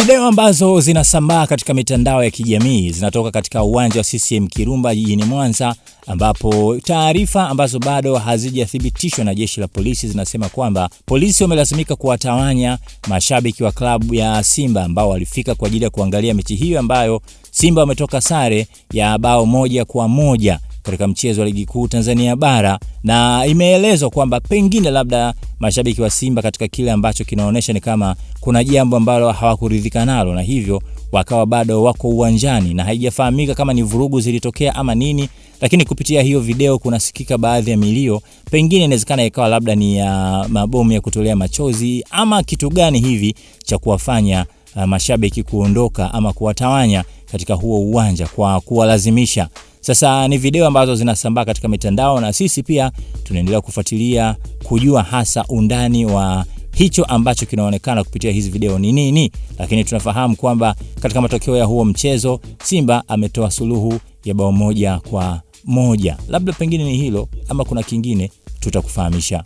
Video ambazo zinasambaa katika mitandao ya kijamii zinatoka katika uwanja wa CCM Kirumba jijini Mwanza, ambapo taarifa ambazo bado hazijathibitishwa na jeshi la polisi zinasema kwamba polisi wamelazimika kuwatawanya mashabiki wa klabu ya Simba ambao walifika kwa ajili ya kuangalia mechi hiyo ambayo Simba wametoka sare ya bao 1-1 katika mchezo wa ligi kuu Tanzania bara, na imeelezwa kwamba pengine labda mashabiki wa Simba katika kile ambacho kinaonesha ni kama kuna jambo ambalo hawakuridhika nalo, na hivyo wakawa bado wako uwanjani, na haijafahamika kama ni vurugu zilitokea ama nini, lakini kupitia hiyo video kunasikika baadhi ya milio, pengine inawezekana ikawa labda ni ya mabomu ya kutolea machozi ama kitu gani hivi cha kuwafanya mashabiki kuondoka ama kuwatawanya katika huo uwanja kwa kuwalazimisha. Sasa ni video ambazo zinasambaa katika mitandao, na sisi pia tunaendelea kufuatilia kujua hasa undani wa hicho ambacho kinaonekana kupitia hizi video ni nini, lakini tunafahamu kwamba katika matokeo ya huo mchezo Simba ametoa suluhu ya bao 1-1. Labda pengine ni hilo ama kuna kingine, tutakufahamisha.